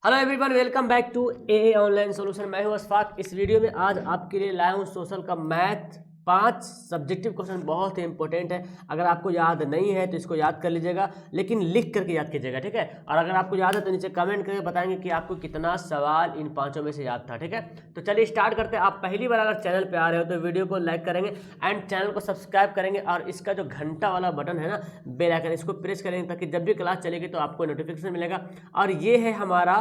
Hello everyone, welcome back to a online solution. मैं हूं अशफाक। इस वीडियो में आज आपके लिए लाया हूं सोशल का मैथ 5 सब्जेक्टिव क्वेश्चन। बहुत ही इंपॉर्टेंट है। अगर आपको याद नहीं है तो इसको याद कर लीजिएगा, लेकिन लिख करके याद कीजिएगा, ठीक है। और अगर आपको याद है तो नीचे कमेंट करके बताएंगे कि आपको कितना सवाल इन 5 में से याद था, ठीक है। तो चलिए स्टार्ट करते हैं। आप पहली बार अगर चैनल पर आ रहे हो तो वीडियो को लाइक करेंगे एंड चैनल को सब्सक्राइब करेंगे, और इसका जो घंटा वाला बटन है ना, बेल आइकन, इसको प्रेस करेंगे ताकि जब भी क्लास चलेगी तो आपको नोटिफिकेशन मिलेगा। और ये है हमारा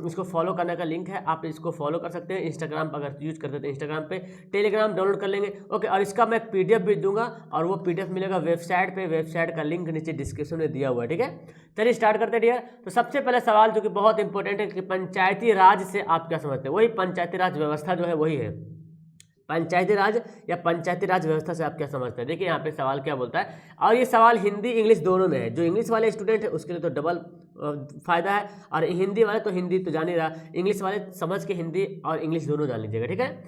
इसको फॉलो करने का लिंक है। आप इसको फॉलो कर सकते हैं इंस्टाग्राम पर, अगर यूज करते हैं तो इंस्टाग्राम पे। टेलीग्राम डाउनलोड कर लेंगे, ओके। और इसका मैं पीडीएफ भी दूंगा, और वो पीडीएफ मिलेगा वेबसाइट पे। वेबसाइट का लिंक नीचे डिस्क्रिप्शन में दिया हुआ है, ठीक है। चलिए स्टार्ट करते हैं डियर। तो सबसे पहले सवाल जो कि बहुत इंपॉर्टेंट है कि पंचायती राज से आप क्या समझते हैं। वही पंचायती राज व्यवस्था जो है वही है पंचायती राज, या पंचायती राज व्यवस्था से आप क्या समझते हैं। देखिए यहाँ पे सवाल क्या बोलता है, और ये सवाल हिंदी इंग्लिश दोनों में है। जो इंग्लिश वाले स्टूडेंट है उसके लिए तो डबल फायदा है, और हिंदी वाले तो हिंदी तो जान ही रहा, इंग्लिश वाले समझ के हिंदी और इंग्लिश दोनों जान लीजिएगा, ठीक है।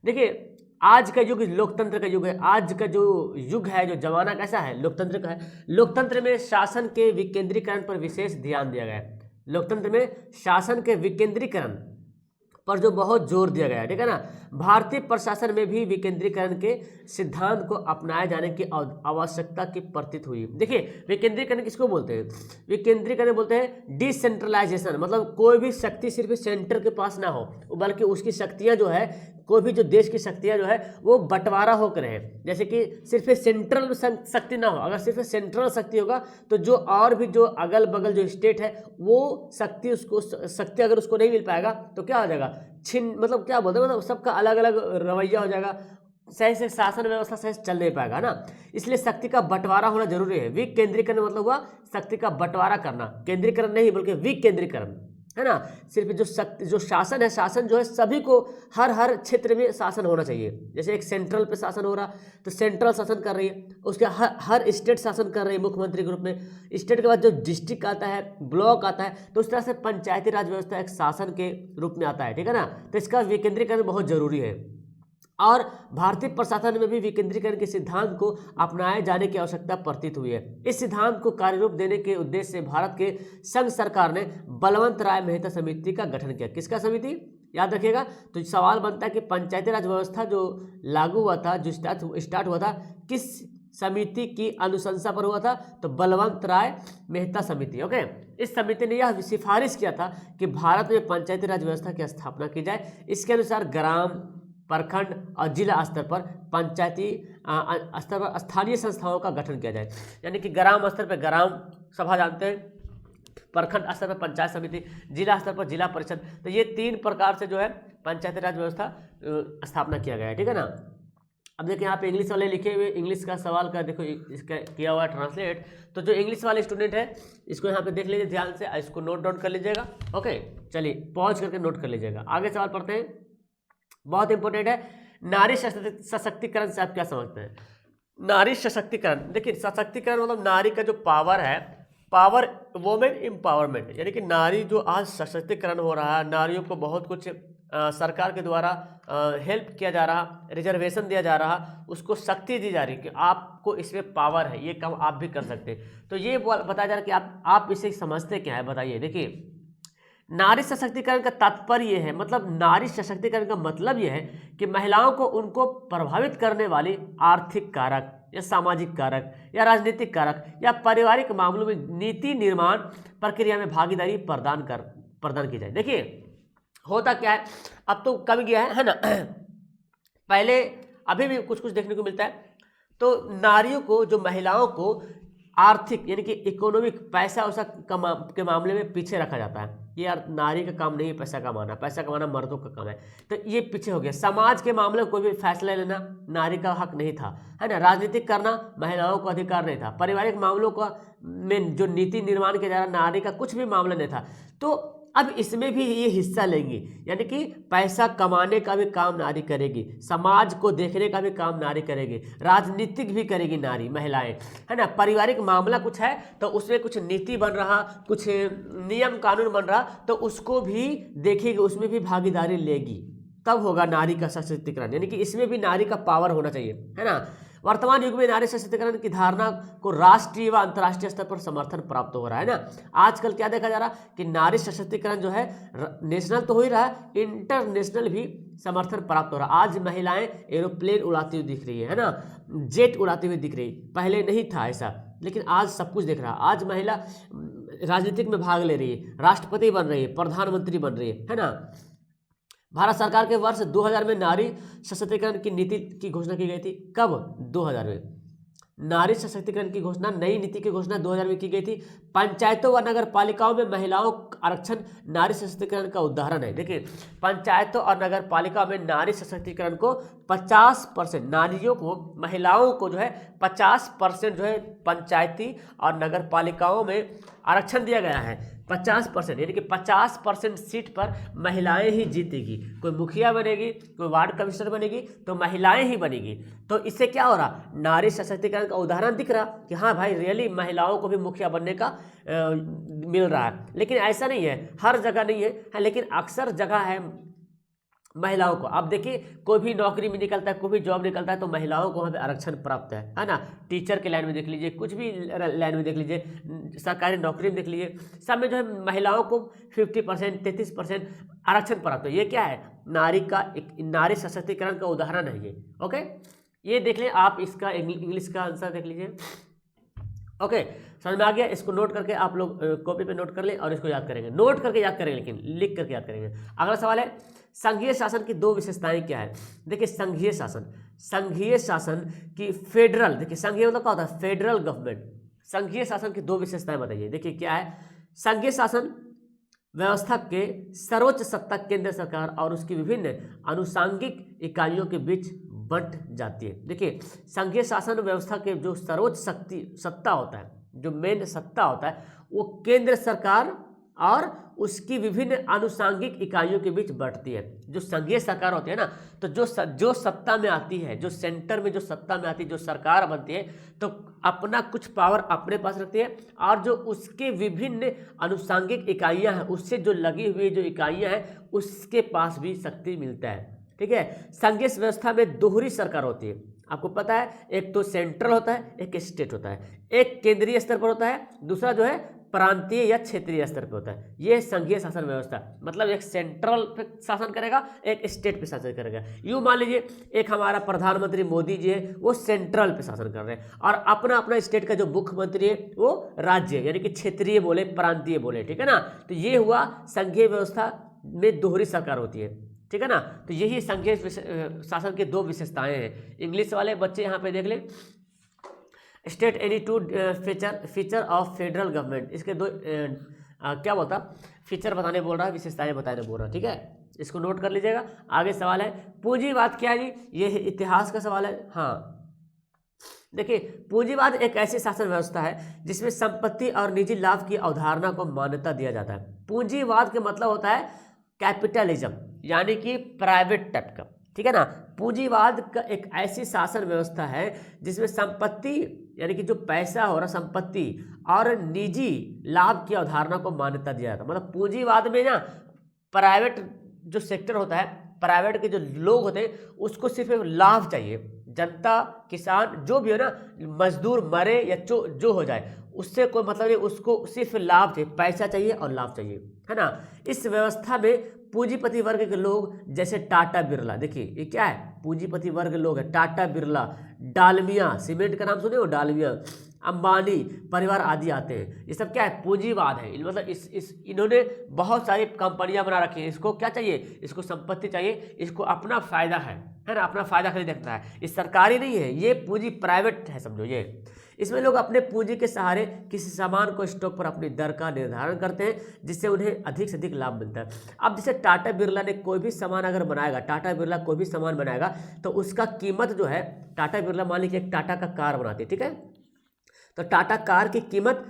देखिए आज का युग लोकतंत्र का युग है। आज का जो युग है, जो जमाना कैसा है, लोकतंत्र का है। लोकतंत्र में शासन के विकेंद्रीकरण पर विशेष ध्यान दिया गया है। लोकतंत्र में शासन के विकेंद्रीकरण पर जो बहुत जोर दिया गया है, ठीक है ना। भारतीय प्रशासन में भी विकेंद्रीकरण के सिद्धांत को अपनाए जाने की आवश्यकता की प्रतीत हुई। देखिए विकेंद्रीकरण किसको बोलते हैं। विकेंद्रीकरण बोलते हैं डिसेंट्रलाइजेशन, मतलब कोई भी शक्ति सिर्फ सेंटर के पास ना हो, बल्कि उसकी शक्तियां जो है, कोई भी जो देश की शक्तियां जो है वो बंटवारा होकर रहे। जैसे कि सिर्फ सेंट्रल शक्ति ना हो। अगर सिर्फ सेंट्रल शक्ति होगा तो जो और भी जो अगल बगल जो स्टेट है वो शक्ति अगर उसको नहीं मिल पाएगा तो क्या हो जाएगा, मतलब क्या बोलते हैं, मतलब सबका अलग अलग रवैया हो जाएगा। सही से शासन व्यवस्था सही से चल नहीं पाएगा ना। इसलिए शक्ति का बंटवारा होना जरूरी है। विकेंद्रीकरण मतलब हुआ शक्ति का बंटवारा करना, केंद्रीकरण नहीं बल्कि विकेंद्रीकरण, है ना। सिर्फ जो शक्ति जो शासन है, शासन जो है सभी को हर हर क्षेत्र में शासन होना चाहिए। जैसे एक सेंट्रल पे शासन हो रहा तो सेंट्रल शासन कर रही है, उसके हर स्टेट शासन कर रही है मुख्यमंत्री के रूप में। स्टेट के बाद जो डिस्ट्रिक्ट आता है, ब्लॉक आता है, तो उस तरह से पंचायती राज व्यवस्था एक शासन के रूप में आता है, ठीक है ना। तो इसका विकेंद्रीकरण बहुत जरूरी है, और भारतीय प्रशासन में भी विकेंद्रीकरण के सिद्धांत को अपनाए जाने की आवश्यकता प्रतीत हुई है। इस सिद्धांत को कार्यरूप देने के उद्देश्य से भारत के संघ सरकार ने बलवंत राय मेहता समिति का गठन किया। किसका समिति, याद रखिएगा। तो सवाल बनता है कि पंचायती राज व्यवस्था जो लागू हुआ था, जो स्टार्ट हुआ था, किस समिति की अनुशंसा पर हुआ था, तो बलवंत राय मेहता समिति, ओके। इस समिति ने यह सिफारिश किया था कि भारत में पंचायती राज व्यवस्था की स्थापना की जाए। इसके अनुसार ग्राम, प्रखंड और जिला स्तर पर पंचायती स्तर पर स्थानीय संस्थाओं का गठन किया जाए। यानी कि ग्राम स्तर पर ग्राम सभा जानते हैं, प्रखंड स्तर पर पंचायत समिति, जिला स्तर पर जिला परिषद। तो ये 3 प्रकार से जो है पंचायती राज व्यवस्था स्थापना किया गया है, ठीक है ना। अब देखिए यहाँ पे इंग्लिश वाले लिखे हुए, इंग्लिश का सवाल का देखो इसका किया हुआ है ट्रांसलेट। तो जो इंग्लिश वाले स्टूडेंट है इसको यहाँ पे देख लीजिए ध्यान से, इसको नोट डाउन कर लीजिएगा, ओके। चलिए पॉज करके नोट कर लीजिएगा। आगे सवाल पढ़ते हैं, बहुत इंपॉर्टेंट है। नारी सशक्तिकरण से आप क्या समझते हैं। नारी सशक्तिकरण, देखिए सशक्तिकरण मतलब नारी का जो पावर है, पावर, वोमेन एम्पावरमेंट, यानी कि नारी जो आज सशक्तिकरण हो रहा है, नारियों को बहुत कुछ सरकार के द्वारा हेल्प किया जा रहा, रिजर्वेशन दिया जा रहा, उसको शक्ति दी जा रही कि आपको इसमें पावर है, ये काम आप भी कर सकते हैं। तो ये बताया जा रहा है कि आप इसे समझते क्या है, बताइए। देखिए नारी सशक्तिकरण का तात्पर्य है, मतलब नारी सशक्तिकरण का मतलब यह है कि महिलाओं को उनको प्रभावित करने वाली आर्थिक कारक या सामाजिक कारक या राजनीतिक कारक या पारिवारिक मामलों में नीति निर्माण प्रक्रिया में भागीदारी प्रदान की जाए। देखिए होता क्या है, अब तो कम गया है ना। पहले अभी भी कुछ कुछ देखने को मिलता है। तो नारियों को, जो महिलाओं को आर्थिक यानी कि इकोनॉमिक, पैसा वैसा के मामले में पीछे रखा जाता है। ये यार नारी का काम नहीं है पैसा कमाना, पैसा कमाना मर्दों का काम है, तो ये पीछे हो गया। समाज के मामले में कोई भी फैसला लेना नारी का हक नहीं था, है ना। राजनीतिक करना महिलाओं को अधिकार नहीं था। पारिवारिक मामलों का में जो नीति निर्माण किया जा रहा, नारी का कुछ भी मामला नहीं था। तो अब इसमें भी ये हिस्सा लेंगी, यानी कि पैसा कमाने का भी काम नारी करेगी, समाज को देखने का भी काम नारी करेगी, राजनीतिक भी करेगी नारी, महिलाएं, है ना। पारिवारिक मामला कुछ है तो उसमें कुछ नीति बन रहा, कुछ नियम कानून बन रहा, तो उसको भी देखेगी, उसमें भी भागीदारी लेगी, तब होगा नारी का सशक्तिकरण। यानी कि इसमें भी नारी का पावर होना चाहिए, है ना। वर्तमान युग में नारी सशक्तिकरण की धारणा को राष्ट्रीय व अंतर्राष्ट्रीय स्तर पर समर्थन प्राप्त हो रहा है ना। आजकल क्या देखा जा रहा है कि नारी सशक्तिकरण जो है नेशनल तो हो ही रहा है, इंटरनेशनल भी समर्थन प्राप्त हो रहा है। आज महिलाएं एरोप्लेन उड़ाती हुई दिख रही है ना, जेट उड़ाती हुई दिख रही, पहले नहीं था ऐसा, लेकिन आज सब कुछ दिख रहा है। आज महिला राजनीतिक में भाग ले रही है, राष्ट्रपति बन रही है, प्रधानमंत्री बन रही है ना। भारत सरकार के वर्ष 2000 में नारी सशक्तिकरण की नीति की घोषणा की गई थी। कब? 2000 में नारी सशक्तिकरण की घोषणा, नई नीति की घोषणा 2000 में की गई थी। पंचायतों व नगर पालिकाओं में महिलाओं आरक्षण नारी सशक्तिकरण का उदाहरण है। देखिए, पंचायतों और नगर पालिका में नारी सशक्तिकरण को 50%, नारियों को, महिलाओं को जो है 50% जो है पंचायती और नगर पालिकाओं में आरक्षण दिया गया है। 50%, यानी कि 50% सीट पर महिलाएं ही जीतेगी। कोई मुखिया बनेगी, कोई वार्ड कमिश्नर बनेगी तो महिलाएं ही बनेगी। तो इससे क्या हो रहा, नारी सशक्तिकरण का उदाहरण दिख रहा कि हाँ भाई रियली महिलाओं को भी मुखिया बनने का मिल रहा है। लेकिन ऐसा नहीं है, हर जगह नहीं है, लेकिन अक्सर जगह है महिलाओं को। अब देखिए, कोई भी नौकरी में निकलता है, कोई भी जॉब निकलता है तो महिलाओं को वहाँ पे आरक्षण प्राप्त है ना। टीचर के लाइन में देख लीजिए, कुछ भी लाइन में देख लीजिए, सरकारी नौकरी में देख लीजिए, सब में जो है महिलाओं को 50%, 33% आरक्षण प्राप्त है। ये क्या है, नारी सशक्तिकरण का उदाहरण है ये। ओके, ये देख लें आप, इसका इंग्लिश का आंसर देख लीजिए। ओके, समझ में आ गया। इसको नोट करके आप लोग कॉपी पे नोट कर लें और इसको याद करेंगे, नोट करके याद करेंगे, लेकिन लिख करके याद करेंगे। अगला सवाल है, संघीय शासन की 2 विशेषताएं क्या है। देखिए, संघीय शासन की फेडरल, देखिए संघीय मतलब क्या होता है, फेडरल गवर्नमेंट। संघीय शासन की 2 विशेषताएं बताइए। देखिए क्या है, संघीय शासन व्यवस्था के सर्वोच्च सत्ता केंद्र सरकार और उसकी विभिन्न अनुषांगिक इकाइयों के बीच बंट जाती है। देखिए, संघीय शासन व्यवस्था के जो सर्वोच्च सत्ता होता है, जो मेन सत्ता होता है, वो केंद्र सरकार और उसकी विभिन्न अनुषांगिक इकाइयों के बीच बढ़ती है। जो संघीय सरकार होती है ना, तो जो सत्ता में आती है, जो सेंटर में जो सत्ता में आती है, जो सरकार बनती है, तो अपना कुछ पावर अपने पास रखती है, और जो उसके विभिन्न अनुषांगिक इकाइयां हैं, उससे जो लगी हुई जो इकाइयां हैं, उसके पास भी शक्ति मिलता है। ठीक है, संघीय व्यवस्था में दोहरी सरकार होती है। आपको पता है, एक तो सेंट्रल होता है, एक स्टेट होता है। एक केंद्रीय स्तर पर होता है, दूसरा जो है प्रांतीय या क्षेत्रीय स्तर पर होता है। ये संघीय शासन व्यवस्था, मतलब एक सेंट्रल पे शासन करेगा, एक स्टेट पे शासन करेगा। यूँ मान लीजिए, एक हमारा प्रधानमंत्री मोदी जी है, वो सेंट्रल पे शासन कर रहे हैं, और अपना अपना स्टेट का जो मुख्यमंत्री है वो राज्य, यानी कि क्षेत्रीय बोले, प्रांतीय बोले। ठीक है ना, तो ये हुआ संघीय व्यवस्था में दोहरी सरकार होती है। ठीक है ना, तो यही संघीय शासन की 2 विशेषताएं हैं। इंग्लिश वाले बच्चे यहाँ पे देख लें, state any 2 feature of federal government. इसके 2 क्या बोलता, फीचर बताने बोल रहा है, विशेषताएं बताने बोल रहा है। ठीक है, इसको नोट कर लीजिएगा। आगे सवाल है, पूंजीवाद क्या है जी, ये इतिहास का सवाल है। हाँ, देखिए, पूंजीवाद एक ऐसी शासन व्यवस्था है जिसमें संपत्ति और निजी लाभ की अवधारणा को मान्यता दिया जाता है। पूंजीवाद का मतलब होता है कैपिटलिज्म, यानी कि प्राइवेट टाइप का। ठीक है ना, पूंजीवाद का एक ऐसी शासन व्यवस्था है जिसमें संपत्ति, यानी कि जो पैसा हो रहा, संपत्ति और निजी लाभ की अवधारणा को मान्यता दिया जाता है। मतलब पूंजीवाद में ना, प्राइवेट जो सेक्टर होता है, प्राइवेट के जो लोग होते हैं, उसको सिर्फ लाभ चाहिए। जनता, किसान, जो भी हो ना, मजदूर मरे या जो हो जाए, उससे कोई मतलब नहीं, उसको सिर्फ लाभ चाहिए, पैसा चाहिए और लाभ चाहिए, है ना। इस व्यवस्था में पूंजीपति वर्ग के लोग जैसे टाटा बिरला, देखिए ये क्या है, पूंजीपति वर्ग लोग है, टाटा बिरला, डालमिया, सीमेंट का नाम सुने हो, डालमिया, अंबानी परिवार आदि आते हैं। ये सब क्या है, पूंजीवाद है। मतलब इन्होंने बहुत सारी कंपनियां बना रखी हैं। इसको क्या चाहिए, इसको संपत्ति चाहिए, इसको अपना फायदा है ना, अपना फायदा खाली देखता है। ये सरकारी नहीं है, ये पूंजी प्राइवेट है, समझो ये। इसमें लोग अपने पूंजी के सहारे किसी सामान को स्टॉक पर अपनी दर का निर्धारण करते हैं, जिससे उन्हें अधिक से अधिक लाभ मिलता है। अब जैसे टाटा बिरला ने कोई भी सामान अगर बनाएगा, टाटा बिरला कोई भी सामान बनाएगा, तो उसका कीमत जो है, टाटा बिरला मान लीजिए एक टाटा का कार बनाती है, ठीक है, तो टाटा कार की कीमत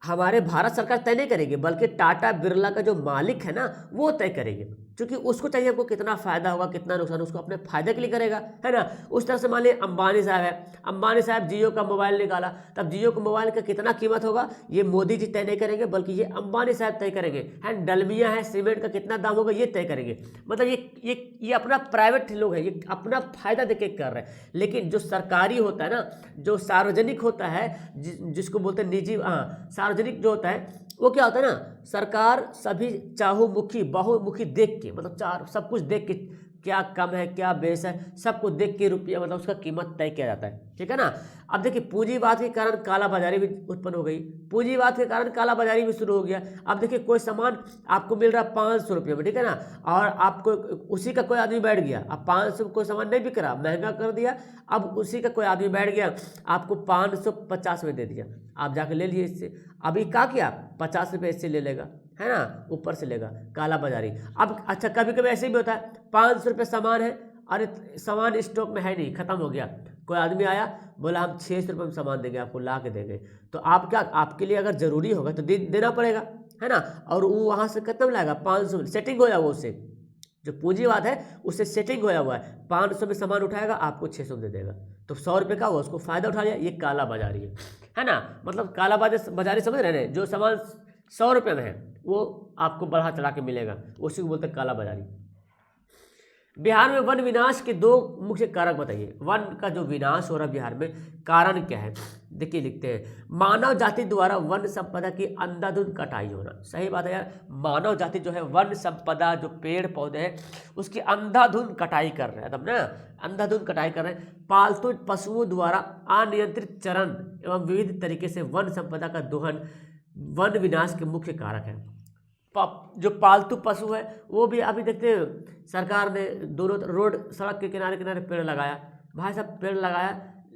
हमारे भारत सरकार तय नहीं करेगी, बल्कि टाटा बिरला का जो मालिक है ना, वो तय करेगी। क्योंकि उसको चाहिए हमको कितना फ़ायदा होगा कितना नुकसान, उसको अपने फ़ायदे के लिए करेगा, है ना। उस तरह से मान लीजिए अंबानी साहब है, अंबानी साहब जियो का मोबाइल निकाला, तब जियो का मोबाइल का कितना कीमत होगा ये मोदी जी तय नहीं करेंगे, बल्कि ये अंबानी साहब तय करेंगे, है। डलमिया है, सीमेंट का कितना दाम होगा ये तय करेंगे। मतलब ये अपना प्राइवेट लोग है, ये अपना फ़ायदा देख के कर रहे हैं। लेकिन जो सरकारी होता है ना, जो सार्वजनिक होता है, जिसको बोलते हैं निजी, हाँ, सार्वजनिक जो होता है वो क्या होता है ना, सरकार सभी चाहुमुखी बहुमुखी देख के, मतलब चार सब कुछ देख के, क्या कम है क्या बेस है, सबको देख के रुपया मतलब उसका कीमत तय किया जाता है, ठीक है ना। अब देखिए पूंजीवाद के कारण कालाबाजारी भी उत्पन्न हो गई, पूंजीवाद के कारण कालाबाजारी भी शुरू हो गया। अब देखिए कोई सामान आपको मिल रहा है 500 रुपये में, ठीक है ना, और आपको उसी का कोई आदमी बैठ गया, अब 500 में कोई सामान नहीं बिक रहा, महंगा कर दिया, अब उसी का कोई आदमी बैठ गया आपको 550 में दे दिया, आप जाके ले लिए इससे। अभी क्या किया 50 रुपये इससे ले लेगा, है ना, ऊपर से लेगा, काला बाजारी। अब अच्छा कभी कभी ऐसे भी होता है 500 रुपये सामान है, अरे सामान स्टॉक में है नहीं, खत्म हो गया, कोई आदमी आया बोला हम 600 रुपये में सामान देंगे आपको, ला के देंगे, तो आप क्या, आपके लिए अगर ज़रूरी होगा तो देना पड़ेगा, है ना। और वो वहाँ से कितना लाएगा 500 में, सेटिंग हो जाएगा उससे, जो पूंजीवाद है उससे सेटिंग होया हुआ है, 500 में सामान उठाएगा आपको 600 दे देगा, तो 100 रुपये का हुआ, उसको फ़ायदा उठा लिया, ये काला बाजारी है ना। मतलब काला बाजारी समझ रहे हैं, जो सामान 100 रुपये में है वो आपको बढ़ा चढ़ा के मिलेगा, उसी को बोलते हैं काला बाजारी। बिहार में वन विनाश के 2 मुख्य कारक बताइए, वन का जो विनाश हो रहा है बिहार में कारण क्या है। देखिए लिखते हैं, मानव जाति द्वारा वन संपदा की अंधाधुंध कटाई होना। सही बात है यार, मानव जाति जो है वन संपदा, जो पेड़ पौधे हैं उसकी अंधाधुंध कटाई कर रहे हैं, तब ना अंधाधुंध कटाई कर रहे हैं। पालतू पशुओं द्वारा अनियंत्रित चरण एवं विविध तरीके से वन संपदा का दोहन वन विनाश के मुख्य कारक है। जो पालतू पशु है वो भी अभी देखते हैं सरकार ने दोनों रोड सड़क के किनारे किनारे पेड़ लगाया, भाई साहब पेड़ लगाया,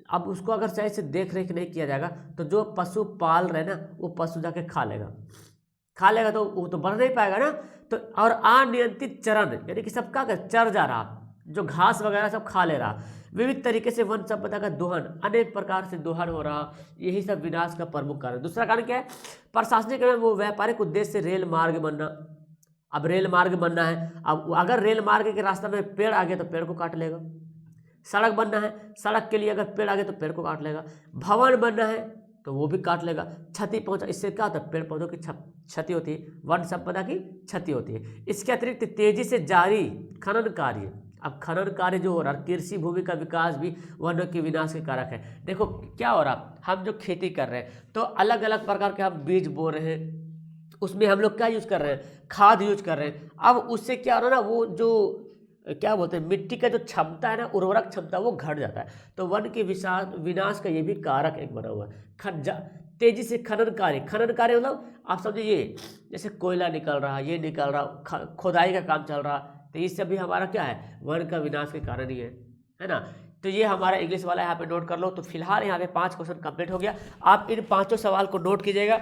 अब उसको अगर सही से देख रेख नहीं किया जाएगा तो जो पशु पाल रहे ना वो पशु जाके खा लेगा तो वो तो बढ़ नहीं पाएगा ना। तो और अनियंत्रित चरण यानी कि सब क्या चर जा रहा, जो घास वगैरह सब खा ले रहा। विविध तरीके से वन संपदा का दोहन, अनेक प्रकार से दोहन हो रहा, यही सब विनाश का प्रमुख कारण। दूसरा कारण क्या है, प्रशासनिक एवं वो व्यापारिक उद्देश्य से रेल मार्ग बनना। अब रेल मार्ग बनना है, अब अगर रेल मार्ग के रास्ते में पेड़ आ गए तो पेड़ को काट लेगा। सड़क बनना है, सड़क के लिए अगर पेड़ आ गए तो पेड़ को काट लेगा। भवन बनना है तो वो भी काट लेगा, क्षति पहुंचा। इससे क्या होता है, पेड़ पौधों की क्षति होती है, वन संपदा की क्षति होती है। इसके अतिरिक्त तेजी से जारी खनन कार्य, अब खनन कार्य जो हो रहा है, कृषि भूमि का विकास भी वन के विनाश के कारक है। देखो क्या हो रहा, हम जो खेती कर रहे हैं तो अलग अलग प्रकार के हम बीज बो रहे हैं, उसमें हम लोग क्या यूज कर रहे हैं, खाद यूज कर रहे हैं। अब उससे क्या हो रहा है ना, वो जो क्या बोलते हैं मिट्टी का जो क्षमता है ना, उर्वरक क्षमता, वो घट जाता है। तो वन के विनाश का ये भी कारक एक बना हुआ है। तेजी से खनन कार्य मतलब आप समझिए ये जैसे कोयला निकल रहा, ये निकल रहा, खोदाई का काम चल रहा, तो ये सभी हमारा क्या है, वन का विनाश के कारण ही है ना। तो ये हमारा इंग्लिश वाला यहाँ पे नोट कर लो। तो फिलहाल यहाँ पे 5 क्वेश्चन कंप्लीट हो गया। आप इन 5 सवाल को नोट कीजिएगा,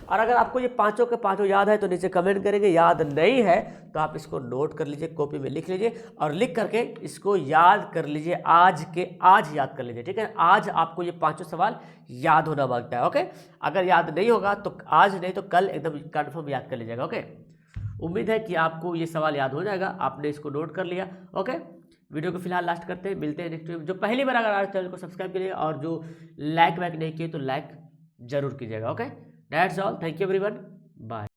और अगर आपको ये 5 के 5 याद है तो नीचे कमेंट करेंगे, याद नहीं है तो आप इसको नोट कर लीजिए, कॉपी में लिख लीजिए और लिख करके इसको याद कर लीजिए, आज याद कर लीजिए, ठीक है। आज आपको ये 5 सवाल याद होना मांगता है, ओके। अगर याद नहीं होगा तो आज नहीं तो कल एकदम कन्फर्म याद कर लीजिएगा, ओके। उम्मीद है कि आपको ये सवाल याद हो जाएगा, आपने इसको नोट कर लिया, ओके। वीडियो को फिलहाल लास्ट करते हैं, मिलते हैं नेक्स्ट वीडियो में। जो पहली बार अगर आज चैनल को सब्सक्राइब कीजिएगा और जो लाइक नहीं किए तो लाइक जरूर कीजिएगा, okay. That's all, thank you everyone, bye.